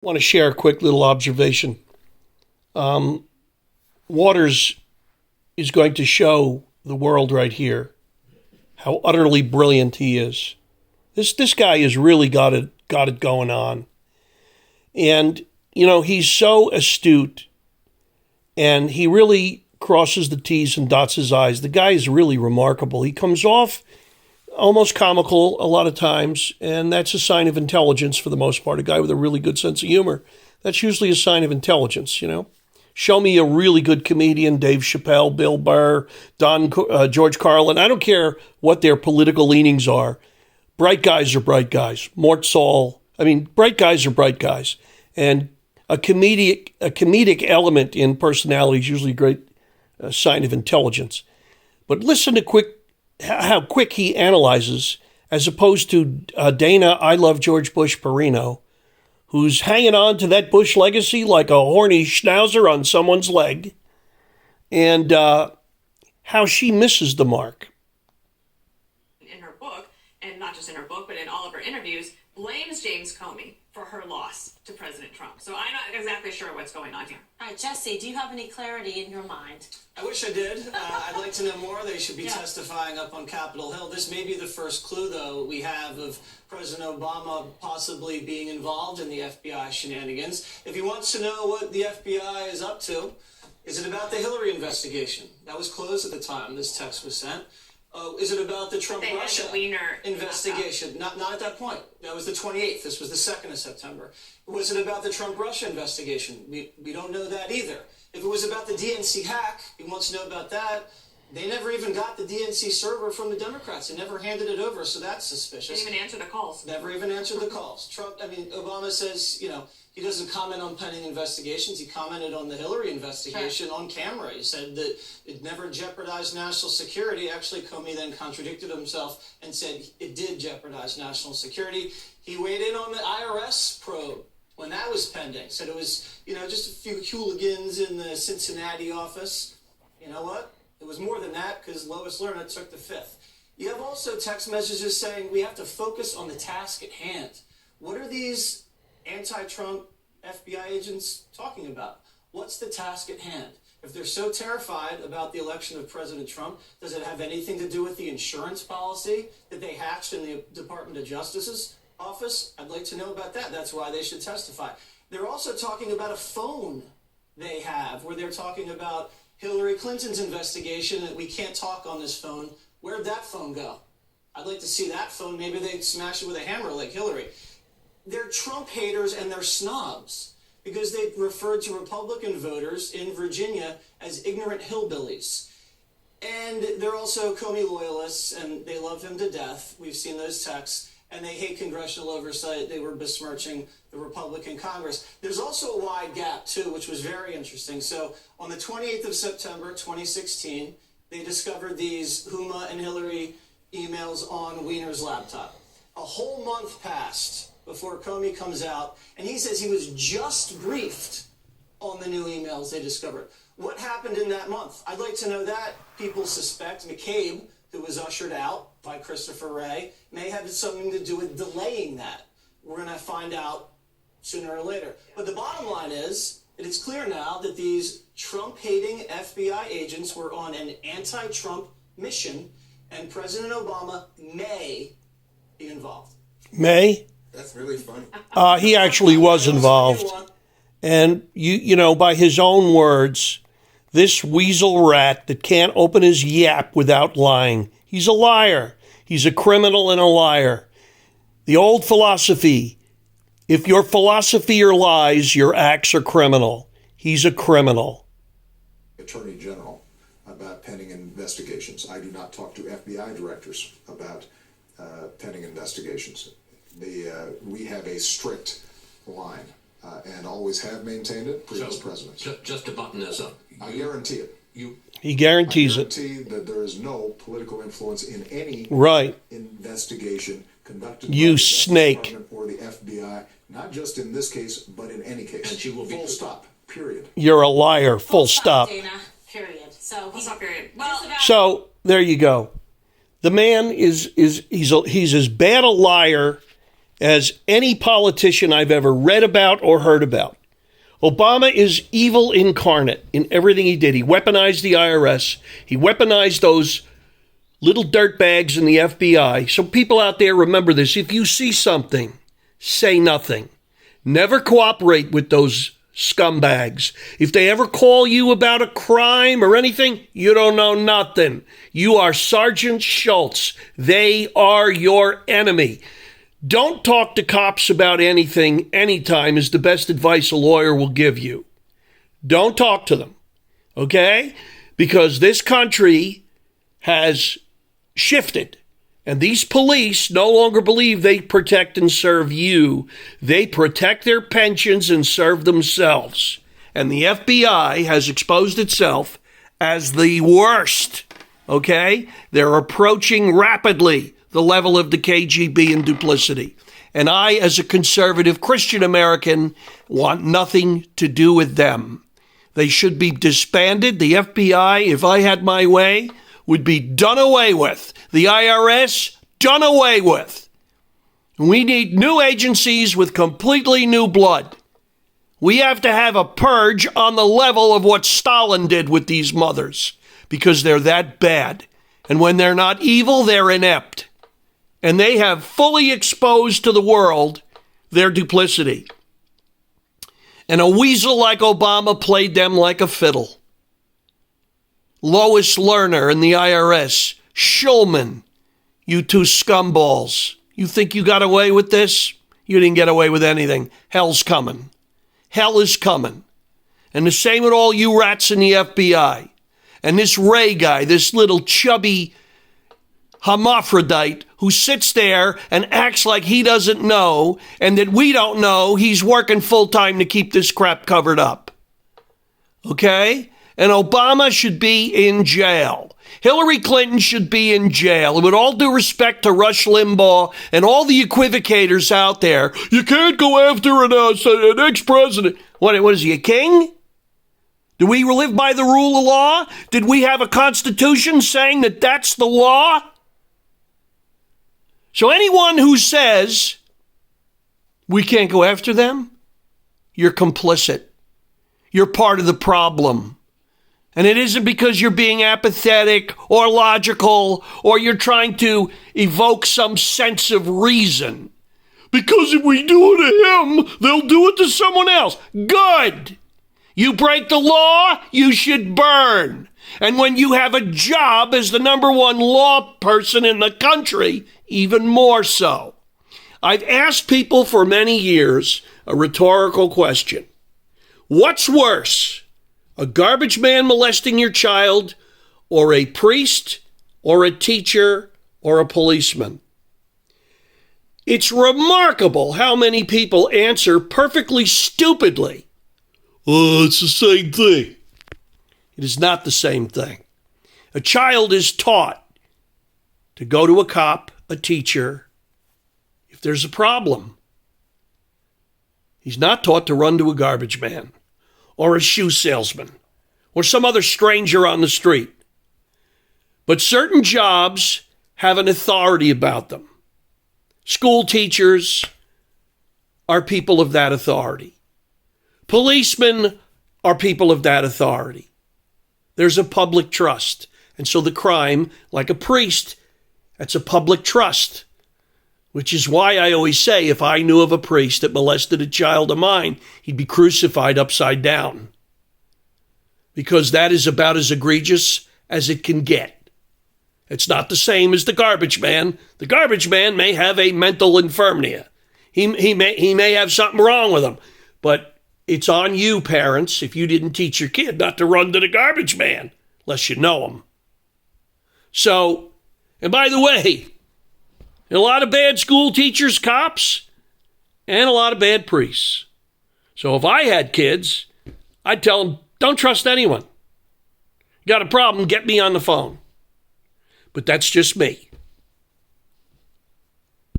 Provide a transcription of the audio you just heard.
Want to share a quick little observation. Waters is going to show the world right here how utterly brilliant he is. This guy has really got it going on. And, he's so astute and he really crosses the T's and dots his I's. The guy is really remarkable. He comes off almost comical a lot of times, and that's a sign of intelligence for the most part. A guy with a really good sense of humor, that's usually a sign of intelligence. Show me a really good comedian, Dave Chappelle, Bill Burr, George Carlin. I don't care what their political leanings are. Bright guys are bright guys. Mort Saul. Bright guys are bright guys. And a comedic element in personality is usually a great sign of intelligence. But listen to how quick he analyzes, as opposed to Dana, I love George Bush Perino, who's hanging on to that Bush legacy like a horny schnauzer on someone's leg, and how she misses the mark. In her book, and not just in her book, but in all of her interviews, blames James Comey for her loss to President Trump. So I'm not exactly sure what's going on here. All right, Jesse, do you have any clarity in your mind? I wish I did. I'd like to know more. They should be testifying up on Capitol Hill. This may be the first clue, though, we have of President Obama possibly being involved in the FBI shenanigans. If he wants to know what the FBI is up to, is it about the Hillary investigation? That was closed at the time this text was sent. Is it about the Trump-Russia investigation? Not at that point. That was the 28th. This was the 2nd of September. Was it about the Trump-Russia investigation? We don't know that either. If it was about the DNC hack, he wants to know about that. They never even got the DNC server from the Democrats. They never handed it over, so that's suspicious. Didn't even answer the calls. Never even answered the calls. Obama says, he doesn't comment on pending investigations. He commented on the Hillary investigation on camera. He said that it never jeopardized national security. Actually, Comey then contradicted himself and said it did jeopardize national security. He weighed in on the IRS probe when that was pending. Said it was, just a few hooligans in the Cincinnati office. You know what? It was more than that, because Lois Lerner took the fifth. You have also text messages saying we have to focus on the task at hand. What are these anti-Trump FBI agents talking about? What's the task at hand? If they're so terrified about the election of President Trump, does it have anything to do with the insurance policy that they hatched in the Department of Justice's office? I'd like to know about that. That's why they should testify. They're also talking about a phone they have where they're talking about Hillary Clinton's investigation that we can't talk on this phone. Where'd that phone go? I'd like to see that phone. Maybe they'd smash it with a hammer like Hillary. They're Trump haters and they're snobs because they referred to Republican voters in Virginia as ignorant hillbillies. And they're also Comey loyalists and they love him to death. We've seen those texts. And they hate congressional oversight. They were besmirching the Republican Congress. There's also a wide gap, too, which was very interesting. So on the 28th of September, 2016, they discovered these Huma and Hillary emails on Weiner's laptop. A whole month passed before Comey comes out, and he says he was just briefed on the new emails they discovered. What happened in that month? I'd like to know that. People suspect McCabe, who was ushered out by Christopher Wray, may have something to do with delaying that. We're going to find out sooner or later. But the bottom line is that it's clear now that these Trump-hating FBI agents were on an anti-Trump mission, and President Obama may be involved. May? That's really funny. He actually was involved. And, by his own words, this weasel rat that can't open his yap without lying. He's a liar. He's a criminal and a liar. The old philosophy, if your philosophy are lies, your acts are criminal. He's a criminal. Attorney General about pending investigations. I do not talk to FBI directors about pending investigations. We have a strict line and always have maintained it, previous presidents. Just to button this up. I guarantee it. He guarantees it. I guarantee that there is no political influence in any investigation conducted by the Justice Department or the FBI, not just in this case, but in any case. And she will be full stop. Period. You're a liar. Full stop. Dana. Period. So Full stop, period. So there you go. The man he's as bad a liar as any politician I've ever read about or heard about. Obama is evil incarnate in everything he did. He weaponized the IRS. He weaponized those little dirtbags in the FBI. So people out there, remember this. If you see something, say nothing. Never cooperate with those scumbags. If they ever call you about a crime or anything, you don't know nothing. You are Sergeant Schultz. They are your enemy. Don't talk to cops about anything, anytime, is the best advice a lawyer will give you. Don't talk to them, okay? Because this country has shifted, and these police no longer believe they protect and serve you. They protect their pensions and serve themselves. And the FBI has exposed itself as the worst, okay? They're approaching rapidly the level of the KGB and duplicity. And I, as a conservative Christian American, want nothing to do with them. They should be disbanded. The FBI, if I had my way, would be done away with. The IRS, done away with. We need new agencies with completely new blood. We have to have a purge on the level of what Stalin did with these mothers, because they're that bad. And when they're not evil, they're inept. And they have fully exposed to the world their duplicity. And a weasel like Obama played them like a fiddle. Lois Lerner in the IRS, Schulman, you two scumballs. You think you got away with this? You didn't get away with anything. Hell's coming. Hell is coming. And the same with all you rats in the FBI. And this Ray guy, this little chubby hermaphrodite who sits there and acts like he doesn't know and that we don't know he's working full time to keep this crap covered up. Okay? And Obama should be in jail. Hillary Clinton should be in jail. And with all due respect to Rush Limbaugh and all the equivocators out there, you can't go after an ex-president. What is he, a king? Do we live by the rule of law? Did we have a constitution saying that that's the law? So anyone who says we can't go after them, you're complicit. You're part of the problem. And it isn't because you're being apathetic or logical or you're trying to evoke some sense of reason. Because if we do it to him, they'll do it to someone else. Good. You break the law, you should burn. And when you have a job as the number one law person in the country, even more so. I've asked people for many years a rhetorical question. What's worse, a garbage man molesting your child, or a priest, or a teacher, or a policeman? It's remarkable how many people answer perfectly stupidly. Oh, it's the same thing. It is not the same thing. A child is taught to go to a cop, a teacher, if there's a problem. He's not taught to run to a garbage man or a shoe salesman or some other stranger on the street. But certain jobs have an authority about them. School teachers are people of that authority. Policemen are people of that authority. There's a public trust. And so the crime, like a priest, that's a public trust, which is why I always say if I knew of a priest that molested a child of mine, he'd be crucified upside down. Because that is about as egregious as it can get. It's not the same as the garbage man. The garbage man may have a mental infirmity. He may have something wrong with him. But it's on you, parents, if you didn't teach your kid not to run to the garbage man, unless you know him. So, and by the way, a lot of bad school teachers, cops, and a lot of bad priests. So if I had kids, I'd tell them, don't trust anyone. Got a problem, get me on the phone. But that's just me.